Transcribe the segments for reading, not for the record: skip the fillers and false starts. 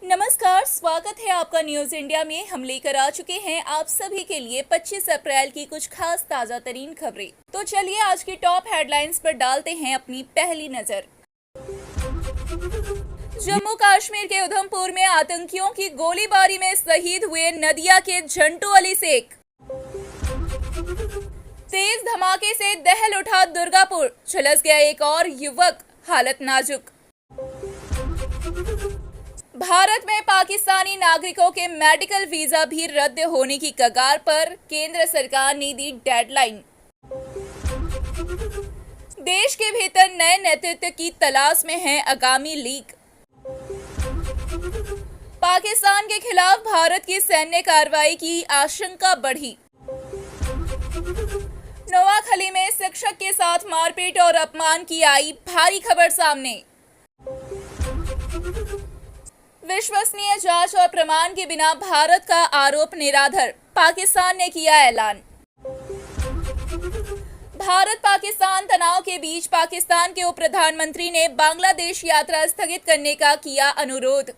नमस्कार, स्वागत है आपका न्यूज इंडिया में। हम लेकर आ चुके हैं आप सभी के लिए 25 अप्रैल की कुछ खास ताजा तरीन खबरें। तो चलिए आज की टॉप हेडलाइंस पर डालते हैं अपनी पहली नजर। जम्मू कश्मीर के उधमपुर में आतंकियों की गोलीबारी में शहीद हुए नदिया के झंटू अली शेख। तेज धमाके से दहल उठा दुर्गापुर, झुलस गया एक और युवक, हालत नाजुक। भारत में पाकिस्तानी नागरिकों के मेडिकल वीजा भी रद्द होने की कगार पर, केंद्र सरकार ने दी डेडलाइन। देश के भीतर नए नेतृत्व की तलाश में है आगामी लीग। पाकिस्तान के खिलाफ भारत की सैन्य कार्रवाई की आशंका बढ़ी। नोआखली में शिक्षक के साथ मारपीट और अपमान की आई भारी खबर सामने। विश्वसनीय जांच और प्रमाण के बिना भारत का आरोप निराधार, पाकिस्तान ने किया ऐलान। भारत पाकिस्तान तनाव के बीच पाकिस्तान के उप प्रधानमंत्री ने बांग्लादेश यात्रा स्थगित करने का किया अनुरोध।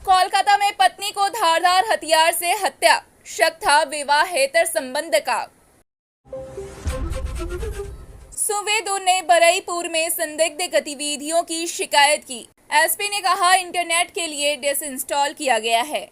कोलकाता में पत्नी को धारदार हथियार से हत्या, शक था विवाहेतर संबंध का। सुवेदु ने बरईपुर में संदिग्ध गतिविधियों की शिकायत की, एसपी ने कहा इंटरनेट के लिए डिसइंस्टॉल किया गया है।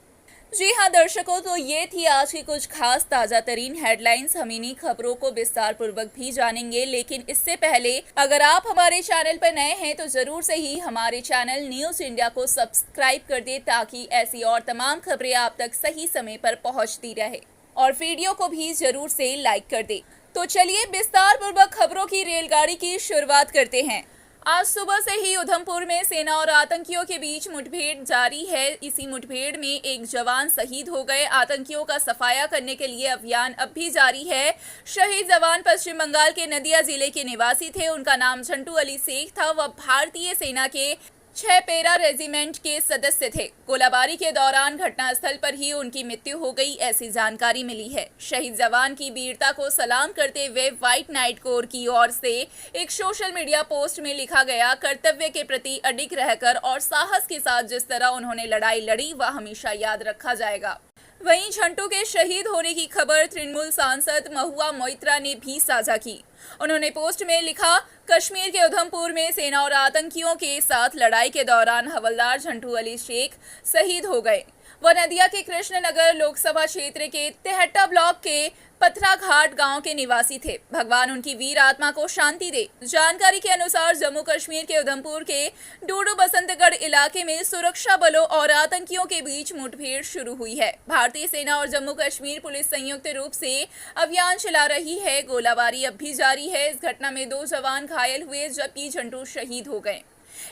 जी हां दर्शकों, तो ये थी आज की कुछ खास ताजा तरीन हेडलाइंस। हम इन्हीं खबरों को विस्तार पूर्वक भी जानेंगे, लेकिन इससे पहले अगर आप हमारे चैनल पर नए हैं तो जरूर से ही हमारे चैनल न्यूज इंडिया को सब्सक्राइब कर दे, ताकि ऐसी और तमाम खबरें आप तक सही समय पर पहुंचती रहे, और वीडियो को भी जरूर से लाइक कर दे। तो चलिए विस्तार पूर्वक खबरों की रेलगाड़ी की शुरुआत करते हैं। आज सुबह से ही उधमपुर में सेना और आतंकियों के बीच मुठभेड़ जारी है। इसी मुठभेड़ में एक जवान शहीद हो गए। आतंकियों का सफाया करने के लिए अभियान अब भी जारी है। शहीद जवान पश्चिम बंगाल के नदिया जिले के निवासी थे। उनका नाम झंटू अली शेख था। वह भारतीय सेना के 6 पैरा रेजिमेंट के सदस्य थे। गोलाबारी के दौरान घटनास्थल पर ही उनकी मृत्यु हो गई, ऐसी जानकारी मिली है। शहीद जवान की वीरता को सलाम करते हुए व्हाइट नाइट कोर की ओर से एक सोशल मीडिया पोस्ट में लिखा गया, कर्तव्य के प्रति अडिग रहकर और साहस के साथ जिस तरह उन्होंने लड़ाई लड़ी वह हमेशा याद रखा जाएगा। वहीं झंटू के शहीद होने की खबर तृणमूल सांसद महुआ मोइत्रा ने भी साझा की। उन्होंने पोस्ट में लिखा, कश्मीर के उधमपुर में सेना और आतंकियों के साथ लड़ाई के दौरान हवलदार झंटू अली शेख शहीद हो गए। वह नदिया के कृष्णनगर लोकसभा क्षेत्र के तेहट्टा ब्लॉक के पथराघाट गांव के निवासी थे। भगवान उनकी वीर आत्मा को शांति दे। जानकारी के अनुसार जम्मू कश्मीर के उधमपुर के डूडू बसंतगढ़ इलाके में सुरक्षा बलों और आतंकियों के बीच मुठभेड़ शुरू हुई है। भारतीय सेना और जम्मू कश्मीर पुलिस संयुक्त रूप से अभियान चला रही है। गोलाबारी अब भी जारी है। इस घटना में 2 जवान घायल हुए, जबकि झंटू शहीद हो गए।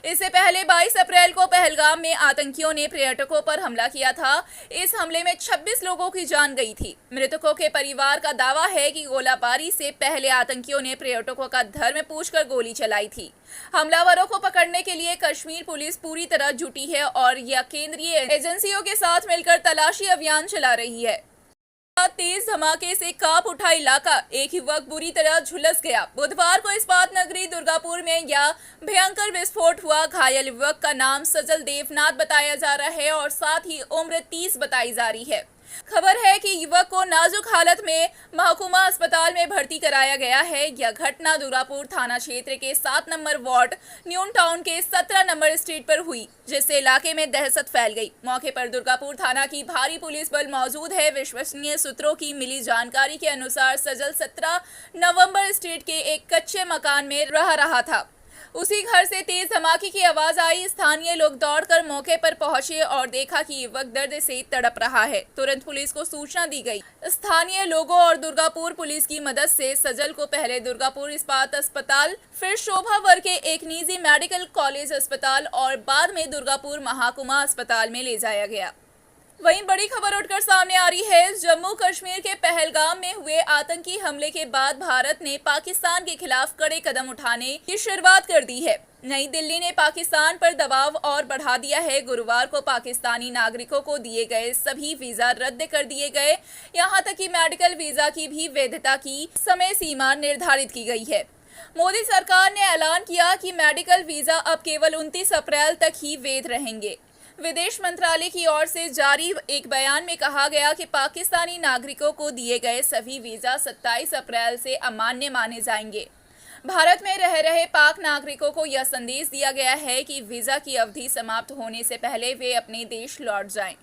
इससे पहले 22 अप्रैल को पहलगाम में आतंकियों ने पर्यटकों पर हमला किया था। इस हमले में 26 लोगों की जान गई थी। मृतकों के परिवार का दावा है कि गोलाबारी से पहले आतंकियों ने पर्यटकों का धर्म पूछकर गोली चलाई थी। हमलावरों को पकड़ने के लिए कश्मीर पुलिस पूरी तरह जुटी है और यह केंद्रीय एजेंसियों के साथ मिलकर तलाशी अभियान चला रही है। तेज धमाके से कांप उठा इलाका, एक युवक बुरी तरह झुलस गया। बुधवार को इस्पात नगरी दुर्गापुर में यह भयंकर विस्फोट हुआ। घायल युवक का नाम सजल देवनाथ बताया जा रहा है और साथ ही उम्र 30 बताई जा रही है। खबर है कि युवक को नाजुक हालत में महकुमा अस्पताल में भर्ती कराया गया है। यह घटना दुर्गापुर थाना क्षेत्र के 7 नंबर वार्ड न्यू टाउन के 17 नंबर स्ट्रीट पर हुई, जिससे इलाके में दहशत फैल गई। मौके पर दुर्गापुर थाना की भारी पुलिस बल मौजूद है। विश्वसनीय सूत्रों की मिली जानकारी के अनुसार सजल 17 नवंबर स्ट्रीट के एक कच्चे मकान में रह रहा था। उसी घर से तेज धमाके की आवाज आई। स्थानीय लोग दौड़कर मौके पर पहुंचे और देखा कि युवक दर्द से तड़प रहा है। तुरंत पुलिस को सूचना दी गई। स्थानीय लोगों और दुर्गापुर पुलिस की मदद से सजल को पहले दुर्गापुर इस्पात अस्पताल, फिर शोभावर के एक निजी मेडिकल कॉलेज अस्पताल और बाद में दुर्गापुर महाकुमा अस्पताल में ले जाया गया। वहीं बड़ी खबर उठकर सामने आ रही है। जम्मू कश्मीर के पहलगाम में हुए आतंकी हमले के बाद भारत ने पाकिस्तान के खिलाफ कड़े कदम उठाने की शुरुआत कर दी है। नई दिल्ली ने पाकिस्तान पर दबाव और बढ़ा दिया है। गुरुवार को पाकिस्तानी नागरिकों को दिए गए सभी वीजा रद्द कर दिए गए। यहां तक कि मेडिकल वीजा की भी वैधता की समय सीमा निर्धारित की गई है। मोदी सरकार ने ऐलान किया कि मेडिकल वीजा अब केवल 29 अप्रैल तक ही वैध रहेंगे। विदेश मंत्रालय की ओर से जारी एक बयान में कहा गया कि पाकिस्तानी नागरिकों को दिए गए सभी वीजा 27 अप्रैल से अमान्य माने जाएंगे। भारत में रह रहे पाक नागरिकों को यह संदेश दिया गया है कि वीजा की अवधि समाप्त होने से पहले वे अपने देश लौट जाएं।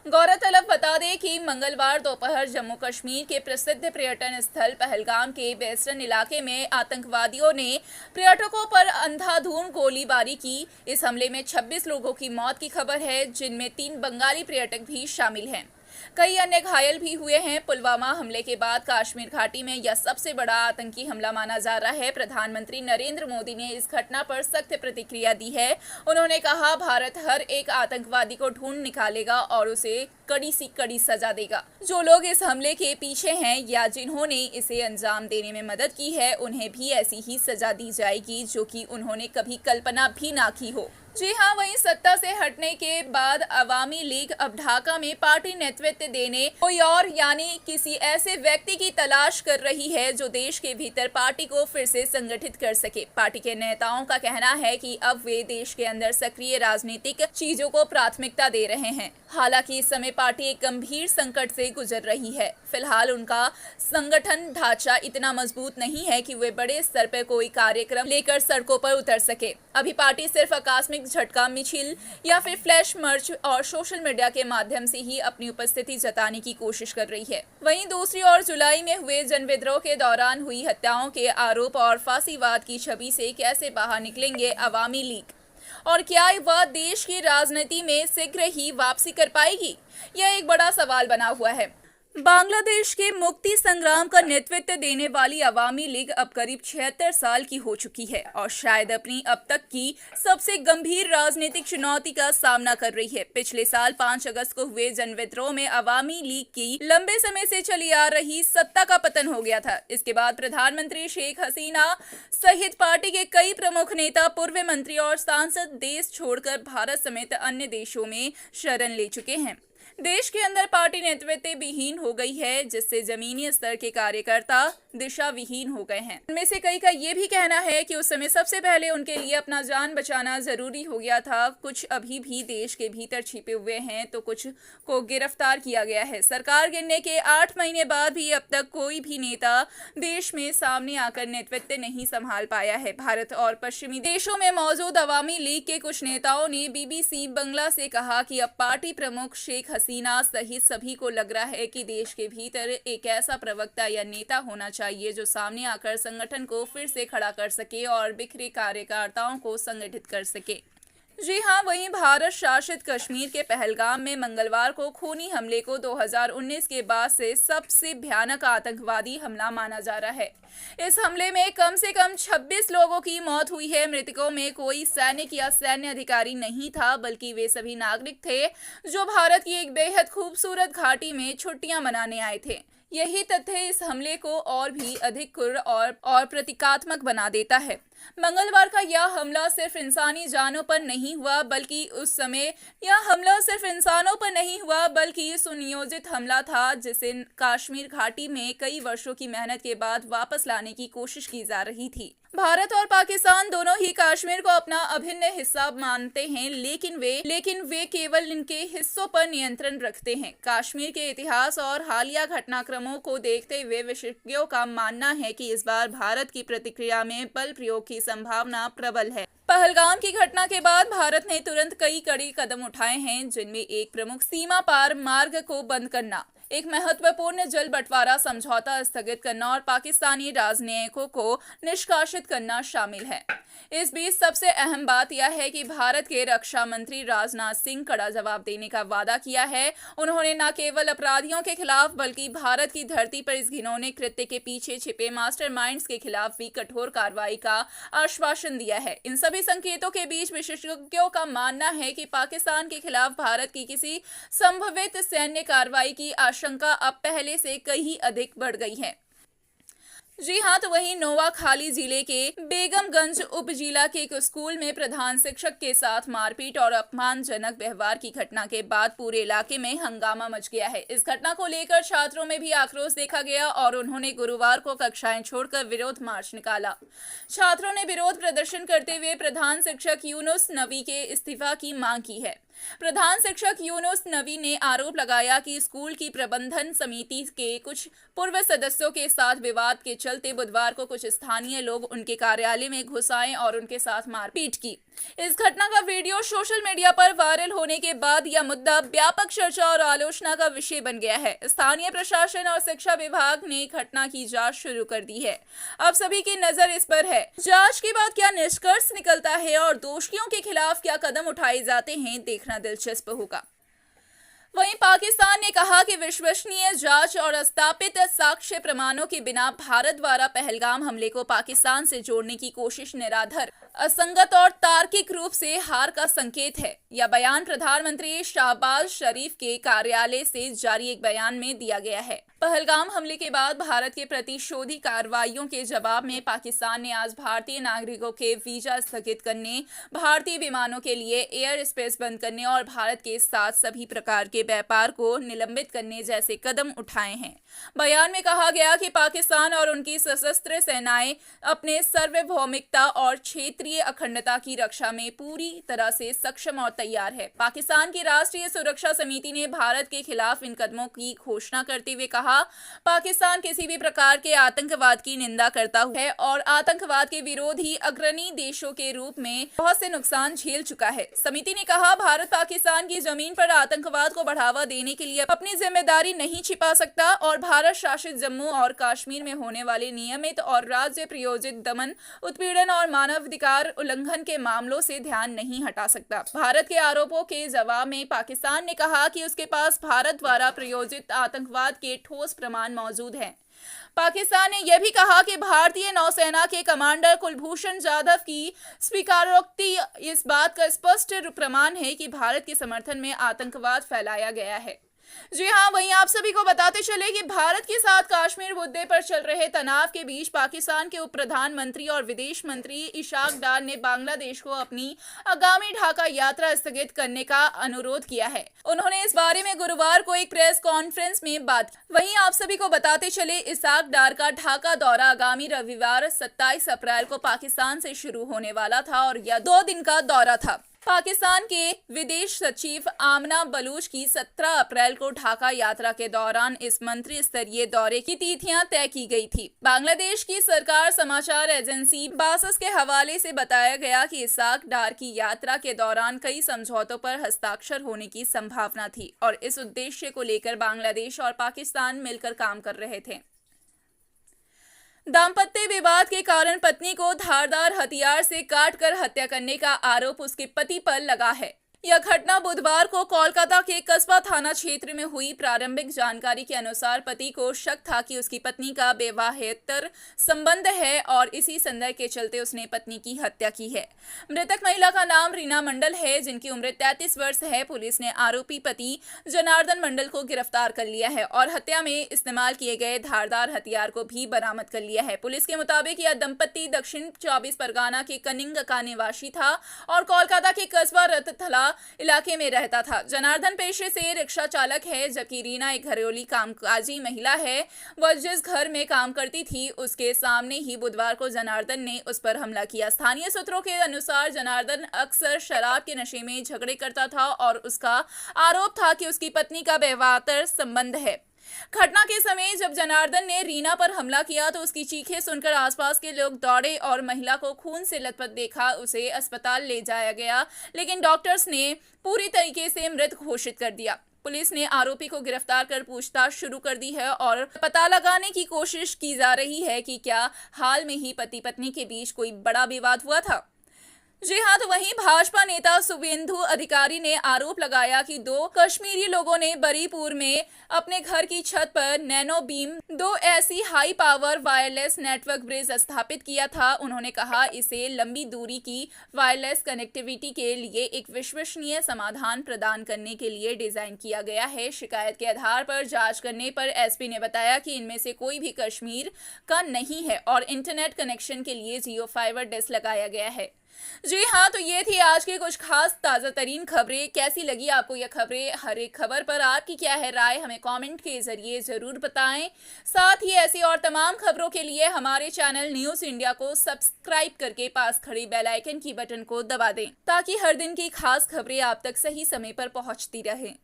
गौरतलब बता दें कि मंगलवार दोपहर जम्मू कश्मीर के प्रसिद्ध पर्यटन स्थल पहलगाम के वेस्टर्न इलाके में आतंकवादियों ने पर्यटकों पर अंधाधुंध गोलीबारी की। इस हमले में 26 लोगों की मौत की खबर है, जिनमें 3 बंगाली पर्यटक भी शामिल हैं। कई अन्य घायल भी हुए हैं। पुलवामा हमले के बाद कश्मीर घाटी में यह सबसे बड़ा आतंकी हमला माना जा रहा है। प्रधानमंत्री नरेंद्र मोदी ने इस घटना पर सख्त प्रतिक्रिया दी है। उन्होंने कहा, भारत हर एक आतंकवादी को ढूंढ निकालेगा और उसे कड़ी से कड़ी सजा देगा। जो लोग इस हमले के पीछे हैं या जिन्होंने इसे अंजाम देने में मदद की है, उन्हें भी ऐसी ही सजा दी जाएगी जो कि उन्होंने कभी कल्पना भी ना की हो। जी हाँ, वहीं सत्ता से हटने के बाद अवामी लीग अब ढाका में पार्टी नेतृत्व देने कोई और यानी किसी ऐसे व्यक्ति की तलाश कर रही है जो देश के भीतर पार्टी को फिर से संगठित कर सके। पार्टी के नेताओं का कहना है कि अब वे देश के अंदर सक्रिय राजनीतिक चीजों को प्राथमिकता दे रहे हैं। हालांकि इस समय पार्टी एक गंभीर संकट से गुजर रही है। फिलहाल उनका संगठन ढांचा इतना मजबूत नहीं है कि वे बड़े स्तर पर कोई कार्यक्रम लेकर सड़कों पर उतर सके। अभी पार्टी सिर्फ आकस्मिक झटका मिছিল या फिर फ्लैश मर्च और सोशल मीडिया के माध्यम से ही अपनी उपस्थिति जताने की कोशिश कर रही है। वहीं दूसरी ओर जुलाई में हुए जनविद्रोह के दौरान हुई हत्याओं के आरोप और फांसीवाद की छवि से कैसे बाहर निकलेंगे अवामी लीग, और क्या वह देश की राजनीति में शीघ्र ही वापसी कर पाएगी, यह एक बड़ा सवाल बना हुआ है। बांग्लादेश के मुक्ति संग्राम का नेतृत्व देने वाली अवामी लीग अब करीब 76 साल की हो चुकी है और शायद अपनी अब तक की सबसे गंभीर राजनीतिक चुनौती का सामना कर रही है। पिछले साल 5 अगस्त को हुए जनविद्रोह में अवामी लीग की लंबे समय से चली आ रही सत्ता का पतन हो गया था। इसके बाद प्रधानमंत्री शेख हसीना सहित पार्टी के कई प्रमुख नेता, पूर्व मंत्री और सांसद देश छोड़कर भारत समेत अन्य देशों में शरण ले चुके हैं। देश के अंदर पार्टी नेतृत्व विहीन हो गई है, जिससे जमीनी स्तर के कार्यकर्ता दिशा विहीन हो गए हैं। उनमें से कई का ये भी कहना है कि उस समय सबसे पहले उनके लिए अपना जान बचाना जरूरी हो गया था। कुछ अभी भी देश के भीतर छिपे हुए हैं तो कुछ को गिरफ्तार किया गया है। सरकार गिरने के 8 महीने बाद भी अब तक कोई भी नेता देश में सामने आकर नेतृत्व नहीं संभाल पाया है। भारत और पश्चिमी देशों में मौजूद अवामी लीग के कुछ नेताओं ने BBC बंगला से कहा कि अब पार्टी प्रमुख शेख हसीना सहित सभी को लग रहा है कि देश के भीतर एक ऐसा प्रवक्ता या नेता होना चाहिए जो सामने आकर संगठन को फिर से खड़ा कर सके और बिखरे कार्यकर्ताओं को संगठित कर सके। जी हाँ, वहीं भारत शासित कश्मीर के पहलगाम में मंगलवार को खूनी हमले को 2019 के बाद से सबसे भयानक आतंकवादी हमला माना जा रहा है। इस हमले में कम से कम 26 लोगों की मौत हुई है। मृतकों में कोई सैनिक या सैन्य अधिकारी नहीं था, बल्कि वे सभी नागरिक थे जो भारत की एक बेहद खूबसूरत घाटी में छुट्टियां मनाने आए थे। यही तथ्य इस हमले को और भी अधिक क्रूर और प्रतीकात्मक बना देता है। मंगलवार का यह हमला सिर्फ इंसानी जानों पर नहीं हुआ, बल्कि उस समय यह हमला सिर्फ इंसानों पर नहीं हुआ बल्कि सुनियोजित हमला था, जिसे कश्मीर घाटी में कई वर्षों की मेहनत के बाद वापस लाने की कोशिश की जा रही थी। भारत और पाकिस्तान दोनों ही कश्मीर को अपना अभिन्न हिस्सा मानते हैं, लेकिन वे केवल इनके हिस्सों पर नियंत्रण रखते हैं। कश्मीर के इतिहास और हालिया घटनाक्रमों को देखते हुए विशेषज्ञों का मानना है कि इस बार भारत की प्रतिक्रिया में बल प्रयोग की संभावना प्रबल है। पहलगाम की घटना के बाद भारत ने तुरंत कई कड़े कदम उठाए हैं, जिनमें एक प्रमुख सीमा पार मार्ग को बंद करना, एक महत्वपूर्ण जल बंटवारा समझौता स्थगित करना और पाकिस्तानी राजनयिकों को निष्कासित करना शामिल है। इस बीच सबसे अहम बात यह है कि भारत के रक्षा मंत्री राजनाथ सिंह कड़ा जवाब देने का वादा किया है। उन्होंने न केवल अपराधियों के खिलाफ बल्कि भारत की धरती पर इस घिनौने कृत्य के पीछे छिपे मास्टरमाइंड्स के खिलाफ भी कठोर कार्रवाई का आश्वासन दिया है। इन सभी संकेतों के बीच विशेषज्ञों का मानना है कि पाकिस्तान के खिलाफ भारत की किसी संभावित सैन्य कार्रवाई की आशंका अब पहले से कहीं अधिक बढ़ गई है। जी हाँ, तो वहीं नोआखाली जिले के बेगमगंज उपजिला के एक स्कूल में प्रधान शिक्षक के साथ मारपीट और अपमानजनक व्यवहार की घटना के बाद पूरे इलाके में हंगामा मच गया है। इस घटना को लेकर छात्रों में भी आक्रोश देखा गया और उन्होंने गुरुवार को कक्षाएं छोड़कर विरोध मार्च निकाला। छात्रों ने विरोध प्रदर्शन करते हुए प्रधान शिक्षक यूनुस नबी के इस्तीफा की मांग की है। प्रधान शिक्षक यूनुस नबी ने आरोप लगाया कि स्कूल की प्रबंधन समिति के कुछ पूर्व सदस्यों के साथ विवाद के चलते बुधवार को कुछ स्थानीय लोग उनके कार्यालय में घुस आए और उनके साथ मारपीट की। इस घटना का वीडियो सोशल मीडिया पर वायरल होने के बाद यह मुद्दा व्यापक चर्चा और आलोचना का विषय बन गया है। स्थानीय प्रशासन और शिक्षा विभाग ने घटना की जांच शुरू कर दी है। अब सभी की नजर इस पर है। जांच के बाद क्या निष्कर्ष निकलता है और दोषियों के खिलाफ क्या कदम उठाए जाते हैं, देखना दिलचस्प होगा। वहीं पाकिस्तान ने कहा कि विश्वसनीय जांच और स्थापित साक्ष्य प्रमाणों के बिना भारत द्वारा पहलगाम हमले को पाकिस्तान से जोड़ने की कोशिश निराधार, असंगत और तार्किक रूप से हार का संकेत है। यह बयान प्रधानमंत्री शहबाज शरीफ के कार्यालय से जारी एक बयान में दिया गया है। पहलगाम हमले के बाद भारत के प्रतिशोधी कार्रवाइयों के जवाब में पाकिस्तान ने आज भारतीय नागरिकों के वीजा स्थगित करने, भारतीय विमानों के लिए एयर स्पेस बंद करने और भारत के साथ सभी प्रकार के व्यापार को निलंबित करने जैसे कदम उठाए हैं। बयान में कहा गया कि पाकिस्तान और उनकी सशस्त्र सेनाएं अपने सार्वभौमिकता और क्षेत्रीय अखंडता की रक्षा में पूरी तरह से सक्षम और तैयार है। पाकिस्तान की राष्ट्रीय सुरक्षा समिति ने भारत के खिलाफ इन कदमों की घोषणा करते हुए कहा, पाकिस्तान किसी भी प्रकार के आतंकवाद की निंदा करता है और आतंकवाद के विरोधी अग्रणी देशों के रूप में बहुत से नुकसान झेल चुका है। समिति ने कहा, भारत पाकिस्तान की जमीन पर आतंकवाद को बढ़ावा देने के लिए अपनी जिम्मेदारी नहीं छिपा सकता और भारत शासित जम्मू और कश्मीर में होने वाले नियमित और राज्य प्रायोजित दमन, उत्पीड़न और मानवाधिकार उल्लंघन के मामलों से ध्यान नहीं हटा सकता। भारत के आरोपों के जवाब में पाकिस्तान ने कहा कि उसके पास भारत द्वारा प्रायोजित आतंकवाद के ठोस प्रमाण मौजूद हैं। पाकिस्तान ने यह भी कहा कि भारतीय नौसेना के कमांडर कुलभूषण जाधव की स्वीकारोक्ति इस बात का स्पष्ट प्रमाण है कि भारत के समर्थन में आतंकवाद फैलाया गया है। जी हाँ, वहीं आप सभी को बताते चले कि भारत के साथ कश्मीर मुद्दे पर चल रहे तनाव के बीच पाकिस्तान के उप प्रधानमंत्री और विदेश मंत्री इशाक डार ने बांग्लादेश को अपनी आगामी ढाका यात्रा स्थगित करने का अनुरोध किया है। उन्होंने इस बारे में गुरुवार को एक प्रेस कॉन्फ्रेंस में बात की। वहीं आप सभी को बताते चले, इशाक डार का ढाका दौरा आगामी रविवार 27 अप्रैल को पाकिस्तान से शुरू होने वाला था और यह 2 दिन का दौरा था। पाकिस्तान के विदेश सचिव आमना बलूच की 17 अप्रैल को ढाका यात्रा के दौरान इस मंत्री स्तरीय दौरे की तिथियां तय की गई थी। बांग्लादेश की सरकार समाचार एजेंसी बासस के हवाले से बताया गया कि इशाक डार की यात्रा के दौरान कई समझौतों पर हस्ताक्षर होने की संभावना थी और इस उद्देश्य को लेकर बांग्लादेश और पाकिस्तान मिलकर काम कर रहे थे। दाम्पत्य विवाद के कारण पत्नी को धारदार हथियार से काटकर हत्या करने का आरोप उसके पति पर लगा है। यह घटना बुधवार को कोलकाता के कस्बा थाना क्षेत्र में हुई। प्रारंभिक जानकारी के अनुसार पति को शक था कि उसकी पत्नी का वैवाहिक संबंध है और इसी संदेह के चलते उसने पत्नी की हत्या की है। मृतक महिला का नाम रीना मंडल है, जिनकी उम्र 33 वर्ष है। पुलिस ने आरोपी पति जनार्दन मंडल को गिरफ्तार कर लिया है और हत्या में इस्तेमाल किए गए धारदार हथियार को भी बरामद कर लिया है। पुलिस के मुताबिक यह दंपति दक्षिण 24 परगना के कनिंग का निवासी था और कोलकाता के कस्बा रतथला इलाके में रहता था। जनार्दन पेशे से रिक्शा चालक है, जबकि रीना एक घरेलू कामकाजी महिला है। वह जिस घर में काम करती थी उसके सामने ही बुधवार को जनार्दन ने उस पर हमला किया। स्थानीय सूत्रों के अनुसार जनार्दन अक्सर शराब के नशे में झगड़े करता था और उसका आरोप था कि उसकी पत्नी का वैवाहिक संबंध है। घटना के समय जब जनार्दन ने रीना पर हमला किया तो उसकी चीखें सुनकर आसपास के लोग दौड़े और महिला को खून से लथपथ देखा उसे अस्पताल ले जाया गया, लेकिन डॉक्टर्स ने पूरी तरीके से मृत घोषित कर दिया। पुलिस ने आरोपी को गिरफ्तार कर पूछताछ शुरू कर दी है और पता लगाने की कोशिश की जा रही है कि क्या हाल में ही पति पत्नी के बीच कोई बड़ा विवाद हुआ था। जी हाँ, तो वहीं भाजपा नेता शुभेंदु अधिकारी ने आरोप लगाया कि 2 कश्मीरी लोगों ने बरीपुर में अपने घर की छत पर नैनो बीम 2 ऐसी high power wireless network bridge स्थापित किया था। उन्होंने कहा इसे लंबी दूरी की वायरलेस कनेक्टिविटी के लिए एक विश्वसनीय समाधान प्रदान करने के लिए डिजाइन किया गया है। शिकायत के आधार पर जांच करने पर एसपी ने बताया कि इनमें से कोई भी कश्मीर का नहीं है और इंटरनेट कनेक्शन के लिए जियो फाइबर डिश लगाया गया है। जी हाँ, तो ये थी आज की कुछ खास ताज़ा तरीन खबरें। कैसी लगी आपको यह खबरें? हर एक खबर पर आपकी क्या है राय, हमें कमेंट के जरिए ज़रूर बताएं। साथ ही ऐसी और तमाम खबरों के लिए हमारे चैनल न्यूज़ इंडिया को सब्सक्राइब करके पास खड़ी बेल आइकन की बटन को दबा दें ताकि हर दिन की खास खबरें आप तक सही समय पर पहुंचती रहें।